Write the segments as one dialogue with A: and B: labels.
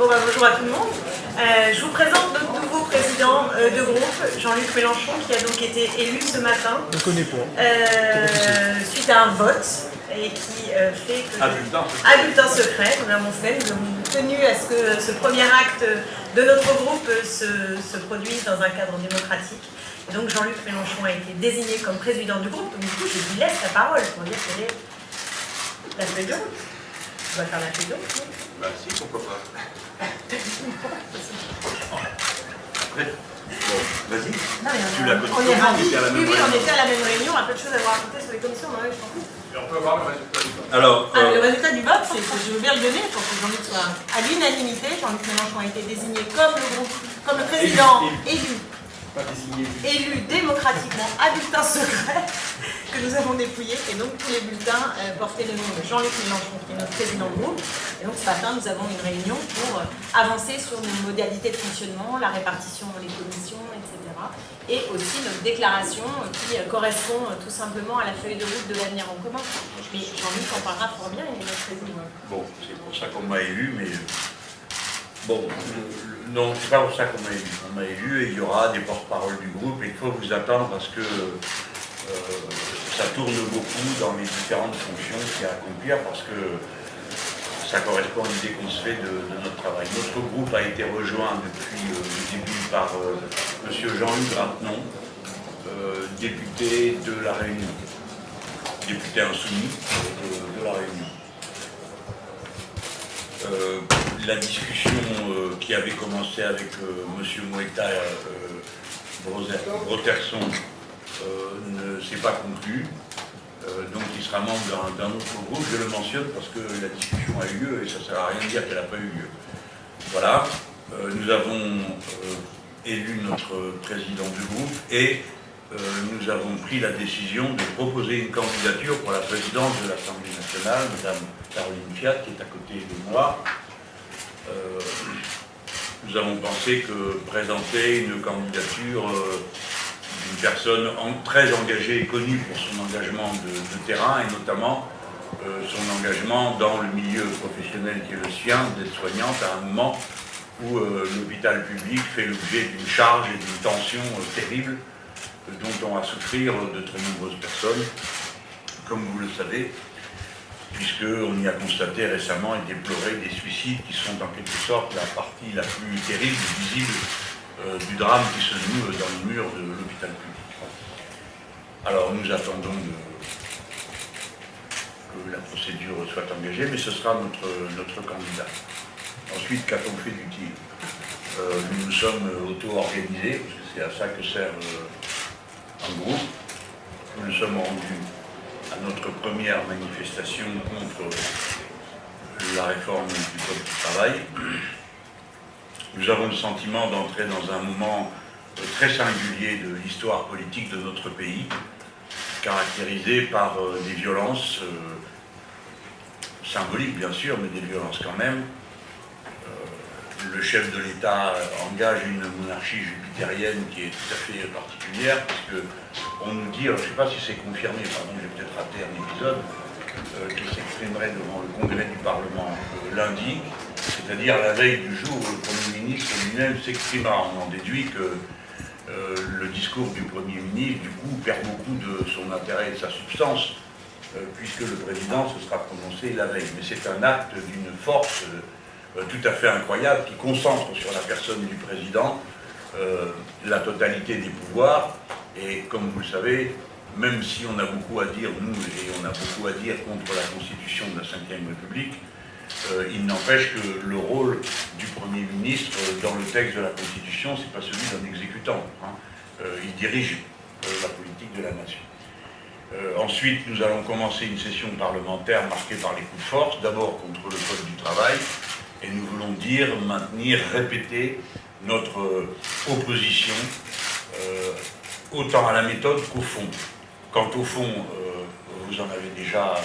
A: Bon, bonjour à tout le monde. Je vous présente notre nouveau président de groupe, Jean-Luc Mélenchon, qui a donc été élu ce matin.
B: On ne connaît pas.
A: Suite à un vote et qui fait que... À bulletin secret, nous l'avons fait. Nous avons tenu à ce que ce premier acte de notre groupe se produise dans un cadre démocratique. Et donc Jean-Luc Mélenchon a été désigné comme président du groupe. Donc du coup, je lui laisse la parole pour dire quelle est la feuille de route. On va faire la feuille de route.
C: Bah si, pourquoi pas. Après, bon, vas-y. Tu l'as connu comment? On était à la même
A: Oui,
C: réunion.
A: on était à la même réunion, un peu de choses à vous raconter sur les commissions, non, je pense.
C: Et on peut avoir le résultat du vote. Alors,
A: le résultat du vote, c'est que je veux bien le donner pour que Jean-Luc soit à l'unanimité. Jean-Luc Mélenchon a été désigné comme le groupe, comme le président élu démocratiquement à bulletin secret que nous avons dépouillé. Et donc tous les bulletins portaient le nom de Jean-Luc Mélenchon, qui est notre président de groupe. Et donc ce matin, nous avons une réunion pour avancer sur nos modalités de fonctionnement, la répartition dans les commissions, etc. Et aussi notre déclaration qui correspond tout simplement à la feuille de route de l'avenir en commun. Mais Jean-Luc en parlera fort bien, il est notre président.
C: bon, c'est pour ça qu'on m'a élu, mais... Bon, non, c'est pas pour ça qu'on m'a élu. On m'a élu et il y aura des porte-paroles du groupe et il faut vous attendre parce que ça tourne beaucoup dans les différentes fonctions qu'il y a à accomplir parce que ça correspond à l'idée qu'on se fait de notre travail. Notre groupe a été rejoint depuis le début par M. Jean-Luc Grattenon, député de La Réunion, député insoumis de La Réunion. La discussion qui avait commencé avec M. Moïta Broterson ne s'est pas conclue. Donc il sera membre d'un autre groupe. Je le mentionne parce que la discussion a eu lieu et ça ne sert à rien de dire qu'elle n'a pas eu lieu. Voilà. Nous avons élu notre président du groupe et nous avons pris la décision de proposer une candidature pour la présidence de l'Assemblée nationale, Mme Caroline Fiat, qui est à côté de moi. Nous avons pensé que présenter une candidature d'une personne très engagée et connue pour son engagement de terrain, et notamment son engagement dans le milieu professionnel qui est le sien, d'aide-soignante, à un moment où l'hôpital public fait l'objet d'une charge et d'une tension terrible dont ont à souffrir de très nombreuses personnes, comme vous le savez, puisqu'on y a constaté récemment et déploré des suicides qui sont en quelque sorte la partie la plus terrible, visible du drame qui se noue dans les murs de l'hôpital public. Alors nous attendons que la procédure soit engagée, mais ce sera notre candidat. Ensuite, qu'a-t-on fait d'utile? Nous nous sommes auto-organisés, parce que c'est à ça que sert un groupe. Nous nous sommes rendus à notre première manifestation contre la réforme du Code du travail. Nous avons le sentiment d'entrer dans un moment très singulier de l'histoire politique de notre pays, caractérisé par des violences symboliques bien sûr, mais des violences quand même. Le chef de l'État engage une monarchie jupitérienne qui est tout à fait particulière, puisque on nous dit, alors je ne sais pas si c'est confirmé, pardon, j'ai peut-être raté un épisode, qui s'exprimerait devant le Congrès du Parlement lundi, c'est-à-dire la veille du jour où le Premier ministre lui-même s'exprimera. On en déduit que le discours du Premier ministre, du coup, perd beaucoup de son intérêt et de sa substance, puisque le président se sera prononcé la veille. Mais c'est un acte d'une force tout à fait incroyable qui concentre sur la personne du président la totalité des pouvoirs. Et comme vous le savez, même si on a beaucoup à dire, nous, et on a beaucoup à dire contre la Constitution de la Ve République, il n'empêche que le rôle du Premier ministre dans le texte de la Constitution, c'est pas celui d'un exécutant. Il dirige la politique de la nation. Ensuite, nous allons commencer une session parlementaire marquée par les coups de force, d'abord contre le Code du travail, et nous voulons dire, maintenir, répéter notre opposition autant à la méthode qu'au fond. Quant au fond, vous en avez déjà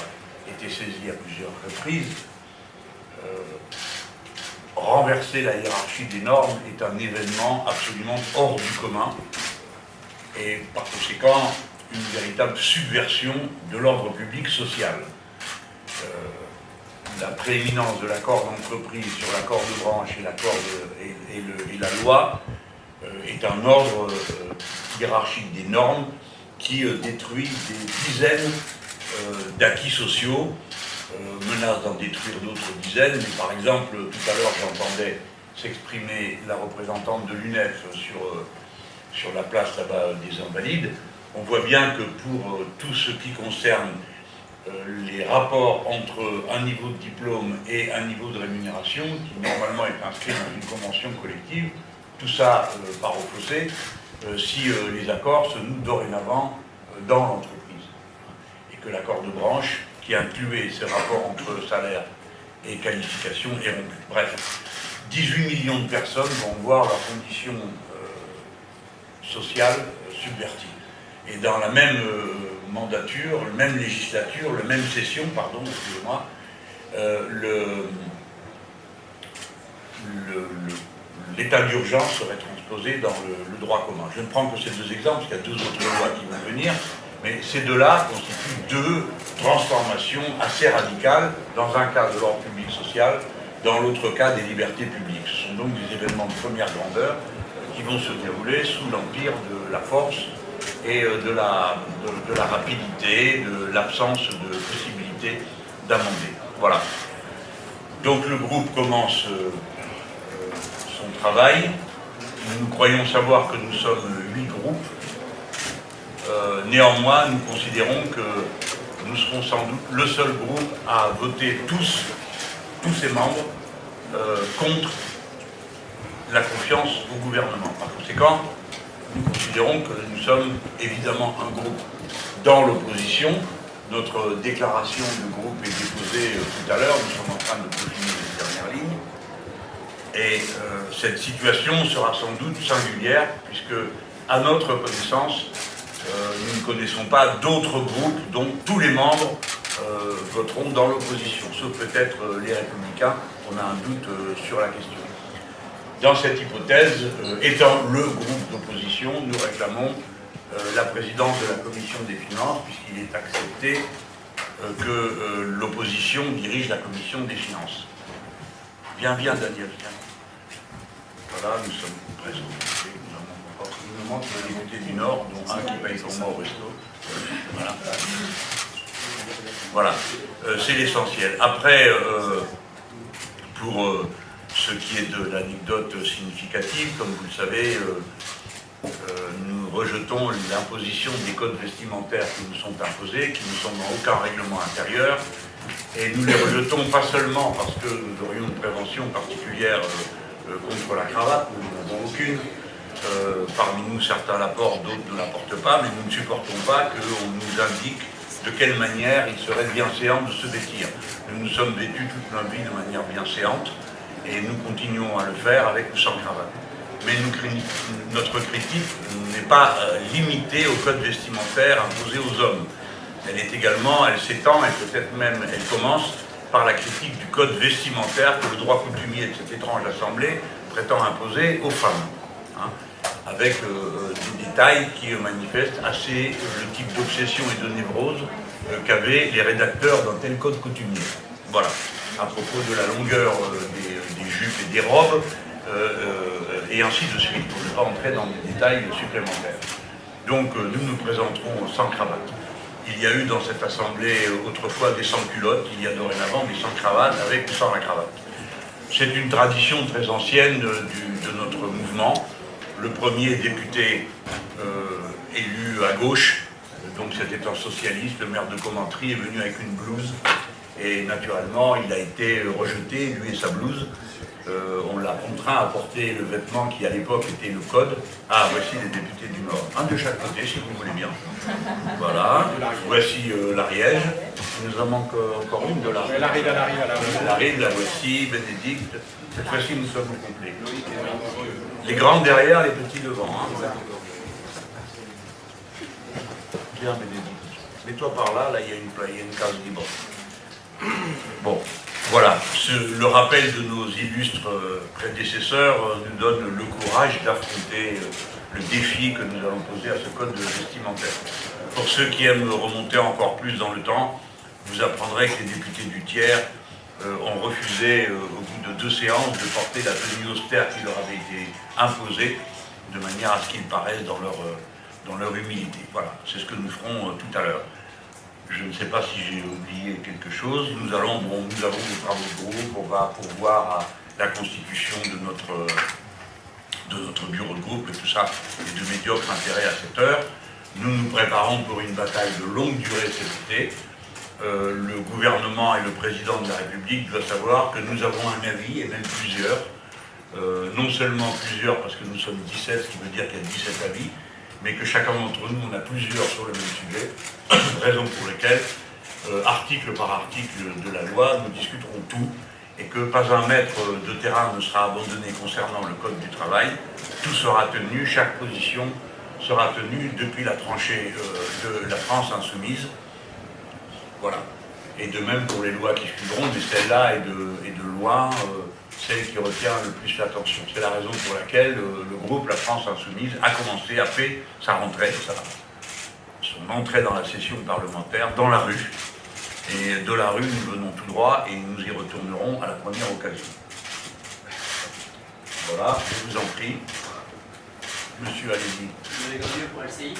C: été saisi à plusieurs reprises. Renverser la hiérarchie des normes est un événement absolument hors du commun et par conséquent une véritable subversion de l'ordre public social. la prééminence de l'accord d'entreprise sur l'accord de branche et l'accord et la loi est un ordre hiérarchique des normes qui détruit des dizaines d'acquis sociaux, menace d'en détruire d'autres dizaines. Mais par exemple, tout à l'heure, j'entendais s'exprimer la représentante de l'UNEF sur la place là-bas des Invalides. On voit bien que pour tout ce qui concerne les rapports entre un niveau de diplôme et un niveau de rémunération, qui normalement est inscrit dans une convention collective, tout ça part au fossé si les accords se nouent dorénavant dans l'entreprise. Et que l'accord de branche, qui incluait ces rapports entre salaire et qualification, est rompu. Bref, 18 millions de personnes vont voir leurs conditions sociales subverties. Et dans la même mandature, la même législature, la même session, pardon, excusez-moi, l'état d'urgence serait transposé dans le droit commun. Je ne prends que ces deux exemples, parce qu'il y a deux autres lois qui vont venir, mais ces deux-là constituent deux transformations assez radicales, dans un cas de l'ordre public social, dans l'autre cas des libertés publiques. Ce sont donc des événements de première grandeur qui vont se dérouler sous l'empire de la force et de la rapidité, de l'absence de possibilité d'amender. Voilà. Donc le groupe commence son travail. Nous croyons savoir que nous sommes 8 groupes. Néanmoins, nous considérons que nous serons sans doute le seul groupe à voter tous ses membres contre la confiance au gouvernement. Par conséquent, nous considérons que nous sommes évidemment un groupe dans l'opposition. Notre déclaration de groupe est déposée tout à l'heure, nous sommes en train de peaufiner les dernières lignes. Et cette situation sera sans doute singulière, puisque, à notre connaissance, nous ne connaissons pas d'autres groupes dont tous les membres voteront dans l'opposition, sauf peut-être les Républicains, on a un doute sur la question. Dans cette hypothèse, étant le groupe d'opposition, nous réclamons la présidence de la Commission des Finances, puisqu'il est accepté que l'opposition dirige la Commission des Finances. Viens, Daniel, viens. Voilà, nous sommes presque occupés. Il nous manque le député du Nord, dont un qui paye pour moi au resto. Voilà. Voilà, c'est l'essentiel. Après, pour ce qui est de l'anecdote significative, comme vous le savez, nous rejetons l'imposition des codes vestimentaires qui nous sont imposés, qui ne sont dans aucun règlement intérieur, et nous les rejetons pas seulement parce que nous aurions une prévention particulière contre la cravate, nous n'en avons aucune. Parmi nous, certains la portent, d'autres ne la portent pas, mais nous ne supportons pas qu'on nous indique de quelle manière il serait bien séant de se vêtir. Nous nous sommes vêtus toute notre vie de manière bien séante, et nous continuons à le faire avec ou sans cravate. Mais notre critique n'est pas limitée au code vestimentaire imposé aux hommes. Elle s'étend, et peut-être même elle commence par la critique du code vestimentaire que le droit coutumier de cette étrange assemblée prétend imposer aux femmes. Hein, avec des détails qui manifestent assez le type d'obsession et de névrose qu'avaient les rédacteurs d'un tel code coutumier. Voilà, à propos de la longueur des jupes et des robes, et ainsi de suite, pour ne pas entrer dans des détails supplémentaires. Donc nous nous présenterons sans cravate. Il y a eu dans cette assemblée autrefois des sans-culottes, il y a dorénavant des sans-cravates avec ou sans la cravate. C'est une tradition très ancienne de notre mouvement. Le premier député élu à gauche, donc c'était un socialiste, le maire de Commentry, est venu avec une blouse, et naturellement il a été rejeté, lui et sa blouse. On l'a contraint à porter le vêtement qui à l'époque était le code. Ah, voici les députés du Nord. Un de chaque côté, si vous voulez bien. Voilà. Voici l'Ariège. Il nous en manque encore une de l'Ariège. L'Ariège, la voici, Bénédicte. Cette fois-ci, nous sommes au complet. Les grands derrière, les petits devant. Hein. Bien, Bénédicte. Mets-toi par là, là, il y a une case libre. Bon. Voilà, le rappel de nos illustres prédécesseurs nous donne le courage d'affronter le défi que nous allons poser à ce code vestimentaire. Pour ceux qui aiment remonter encore plus dans le temps, vous apprendrez que les députés du tiers ont refusé, au bout de 2 séances, de porter la tenue austère qui leur avait été imposée, de manière à ce qu'ils paraissent dans leur humilité. Voilà, c'est ce que nous ferons tout à l'heure. Je ne sais pas si j'ai oublié quelque chose. Nous avons des travaux de groupe, on va pourvoir à la constitution de notre bureau de groupe, et tout ça est de médiocre intérêt à cette heure. Nous nous préparons pour une bataille de longue durée cet été. Le gouvernement et le président de la République doivent savoir que nous avons un avis, et même plusieurs. Non seulement plusieurs, parce que nous sommes 17, ce qui veut dire qu'il y a 17 avis, mais que chacun d'entre nous, on a plusieurs sur le même sujet, raison pour laquelle, article par article de la loi, nous discuterons tout, et que pas un mètre de terrain ne sera abandonné concernant le Code du travail. Tout sera tenu, chaque position sera tenue depuis la tranchée de la France insoumise. Voilà. Et de même pour les lois qui suivront, mais celle-là est de loin celle qui retient le plus l'attention. C'est la raison pour laquelle le groupe La France Insoumise a commencé, a fait sa rentrée, son entrée dans la session parlementaire, dans la rue. Et de la rue, nous venons tout droit et nous y retournerons à la première occasion. Voilà, je vous en prie. Monsieur, allez-y.
B: Pour LCI.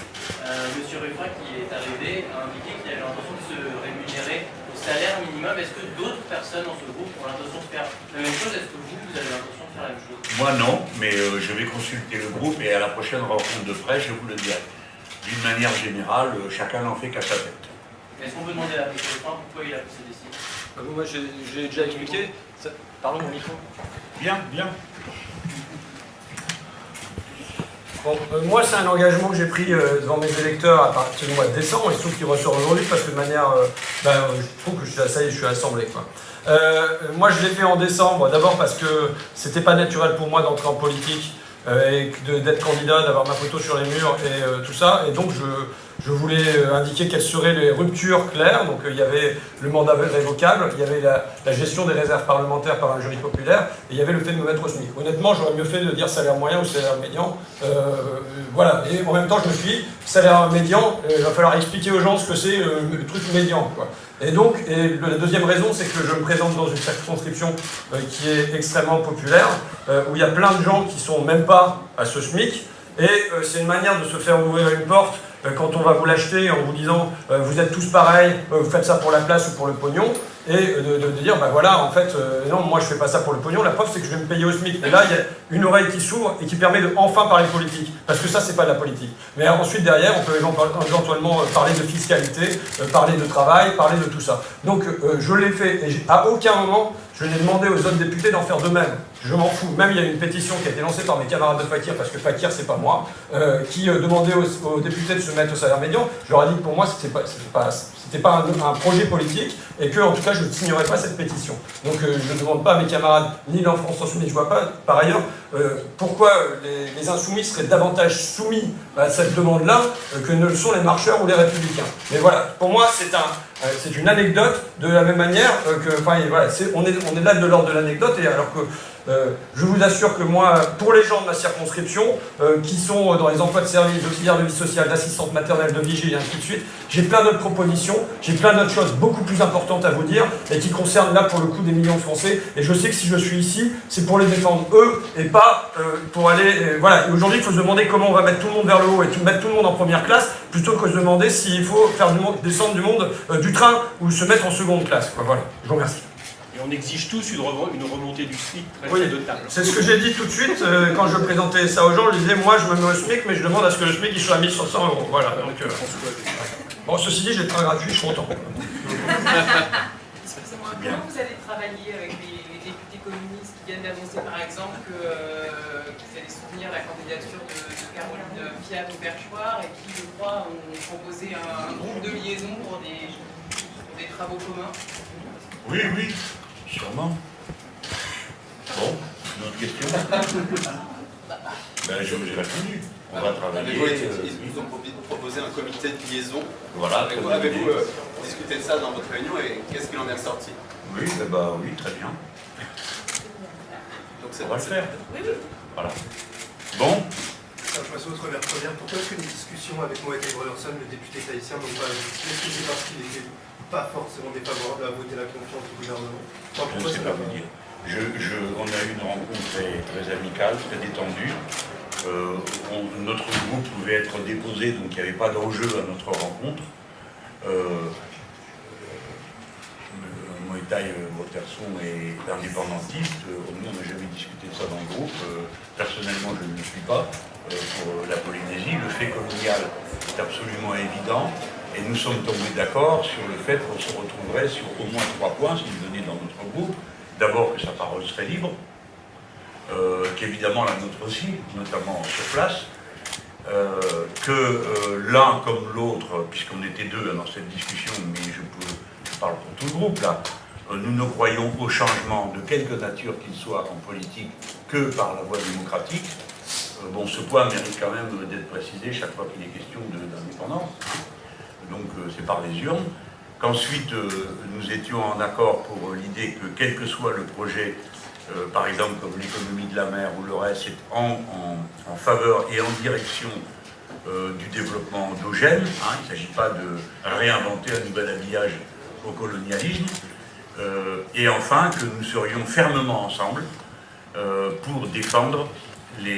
B: Monsieur Ruffin, qui est arrivé, a indiqué qu'il avait l'intention de se rémunérer au salaire minimum. Est-ce que d'autres personnes dans ce groupe ont l'intention de faire la même chose? Est-ce que vous avez l'intention de faire la même chose?
C: Moi non, mais je vais consulter le groupe et à la prochaine rencontre de presse, je vous le dirai. D'une manière générale, chacun n'en fait qu'à sa tête.
B: Est-ce qu'on peut demander à M. Ruffin pourquoi il a fait cette décision?
D: Moi, j'ai déjà expliqué. Pardon, mon micro.
C: Bien, bien.
D: Bon, moi, c'est un engagement que j'ai pris devant mes électeurs à partir du mois de décembre. Il se trouve qu'il ressort aujourd'hui parce que de manière... je trouve que ça y est, je suis assemblé, quoi. Moi, je l'ai fait en décembre, d'abord parce que c'était pas naturel pour moi d'entrer en politique et d'être candidat, d'avoir ma photo sur les murs et tout ça. Et donc, je voulais indiquer quelles seraient les ruptures claires. Donc, il y avait le mandat révocable, il y avait la gestion des réserves parlementaires par un jury populaire, et il y avait le fait de me mettre au SMIC. Honnêtement, j'aurais mieux fait de dire salaire moyen ou salaire médian. Voilà. Et en même temps, je me suis dit, salaire médian, il va falloir expliquer aux gens ce que c'est le truc médian, quoi. Et donc, la deuxième raison, c'est que je me présente dans une circonscription qui est extrêmement populaire, où il y a plein de gens qui sont même pas à ce SMIC, et c'est une manière de se faire ouvrir une porte quand on va vous l'acheter en vous disant vous êtes tous pareils, vous faites ça pour la place ou pour le pognon, et de dire bah voilà, en fait, non, moi je fais pas ça pour le pognon, la preuve c'est que je vais me payer au SMIC. Et là, il y a une oreille qui s'ouvre et qui permet de enfin parler politique, parce que ça, c'est pas de la politique. Mais ensuite, derrière, on peut éventuellement parler de fiscalité, parler de travail, parler de tout ça. Donc, je l'ai fait, et à aucun moment, je n'ai demandé aux autres députés d'en faire de même. Je m'en fous. Même il y a une pétition qui a été lancée par mes camarades de Fakir, parce que Fakir, c'est pas moi, qui demandait aux députés de se mettre au salaire médian. Je leur ai dit que pour moi, c'était pas un projet politique, et que, en tout cas, je ne signerais pas cette pétition. Donc, je ne demande pas à mes camarades, ni l'en France Insoumise. Je vois pas, par ailleurs, pourquoi les insoumis seraient davantage soumis à cette demande-là que ne le sont les marcheurs ou les républicains. Mais voilà, pour moi, c'est une anecdote, de la même manière que, enfin, voilà, on est là de l'ordre de l'anecdote, et alors que je vous assure que moi, pour les gens de ma circonscription, qui sont dans les emplois de service, d'auxiliaires de vie sociale, d'assistantes maternelles, de vigile et ainsi de suite, j'ai plein d'autres propositions, j'ai plein d'autres choses beaucoup plus importantes à vous dire, et qui concernent là pour le coup des millions de Français, et je sais que si je suis ici, c'est pour les défendre eux, et pas pour aller... voilà, et aujourd'hui il faut se demander comment on va mettre tout le monde vers le haut, et mettre tout le monde en première classe, plutôt que de se demander s'il faut faire descendre du monde du train, ou se mettre en seconde classe, quoi. Voilà, je vous remercie.
E: Et on exige tous une remontée du SMIC très
D: Oui,
E: de table.
D: c'est ce que j'ai dit tout de suite quand je présentais ça aux gens. Je disais, moi je me mets au SMIC, mais je demande à ce que le SMIC il soit à 1 500 €. Voilà. Donc, bon, ceci dit, j'ai le train gratuit, je suis content.
F: Excusez-moi, comment vous allez travailler avec les députés communistes qui viennent d'annoncer par exemple qu'ils allaient soutenir la candidature de Caroline Fiat au Perchoir et qui, je crois, ont proposé un groupe de liaison pour des travaux communs?
C: Oui, oui, sûrement. Bon, une autre question? Ben, je vous ai répondu. On va travailler.
G: Ils vous ont proposé un comité de liaison.
C: Voilà.
G: Avez-vous discuté de ça dans votre réunion et qu'est-ce qu'il en est ressorti?
C: Oui, oui, très bien.
G: Donc
C: on va le faire.
F: Oui, oui.
C: Voilà. Bon.
H: Je passe aux première. Pourquoi est-ce que les discussions avec Moët et Breuerson, le député tahitien, n'ont pas abouti? Est-ce que c'est parce qu'il était pas forcément défavorables à voter la confiance au gouvernement. Enfin,
C: Je ne sais pas vous dire. On a eu une rencontre très amicale, très détendue. Notre groupe pouvait être déposé, donc il n'y avait pas d'enjeu à notre rencontre. Moïtaï Waterson est indépendantiste. Nous, on n'a jamais discuté de ça dans le groupe. Personnellement, je ne le suis pas. Pour la Polynésie, le fait colonial est absolument évident. Et nous sommes tombés d'accord sur le fait qu'on se retrouverait sur au moins 3 points, s'il venait dans notre groupe. D'abord, que sa parole serait libre, qu'évidemment la nôtre aussi, notamment sur place, que l'un comme l'autre, puisqu'on était deux dans cette discussion, mais je parle pour tout le groupe là, nous ne croyons au changement de quelque nature qu'il soit en politique que par la voie démocratique. Bon, ce point mérite quand même d'être précisé chaque fois qu'il est question d'indépendance. Donc c'est par les urnes. Qu'ensuite nous étions en accord pour l'idée que quel que soit le projet, par exemple comme l'économie de la mer ou le reste, c'est en faveur et en direction du développement endogène. Hein, il ne s'agit pas de réinventer un nouvel habillage au colonialisme. Et enfin que nous serions fermement ensemble pour défendre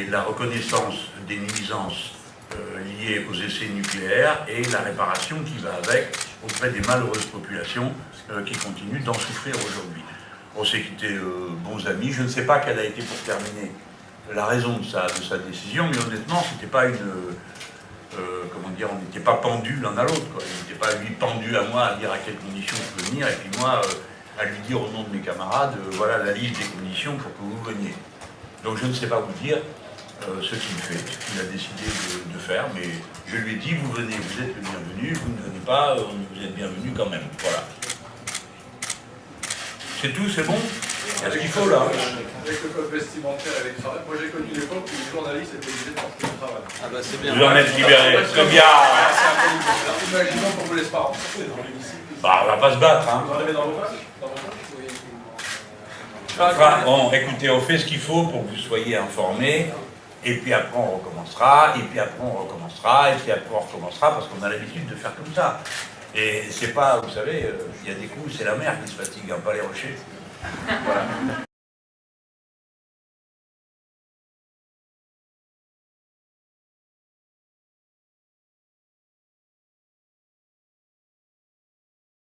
C: la reconnaissance des nuisances liées aux essais nucléaires et la réparation qui va avec auprès des malheureuses populations qui continuent d'en souffrir aujourd'hui. On s'est quittés bons amis. Je ne sais pas quelle a été pour terminer la raison de sa décision, mais honnêtement, c'était pas comment dire, on n'était pas pendus l'un à l'autre. Il n'était pas lui pendu à moi à dire à quelles conditions je peux venir, et puis moi à lui dire au nom de mes camarades, voilà la liste des conditions pour que vous veniez. Donc je ne sais pas vous dire ce qu'il fait, ce qu'il a décidé de faire, mais je lui ai dit, vous venez, vous êtes le bienvenu, vous ne venez pas, vous êtes bienvenu quand même. Voilà. C'est tout, c'est bon? Il y a ce qu'il faut là.
I: Avec le code vestimentaire et les cravates, moi j'ai connu l'époque où les journalistes étaient obligés de porter une cravate.
G: Ah bah c'est bien.
C: Vous en êtes libéré, très bien.
I: Imaginons qu'on ne vous laisse pas rentrer dans l'hémicycle.
C: Bah, on va pas se battre, hein.
I: Vous en avez dans vos poches? Oui.
C: Enfin, bon, écoutez, on fait ce qu'il faut pour que vous soyez informés, et puis après on recommencera, et puis après on recommencera, et puis après on recommencera, parce qu'on a l'habitude de faire comme ça. Et c'est pas, vous savez, il y a des coups, c'est la mer qui se fatigue, hein, pas les rochers. Voilà.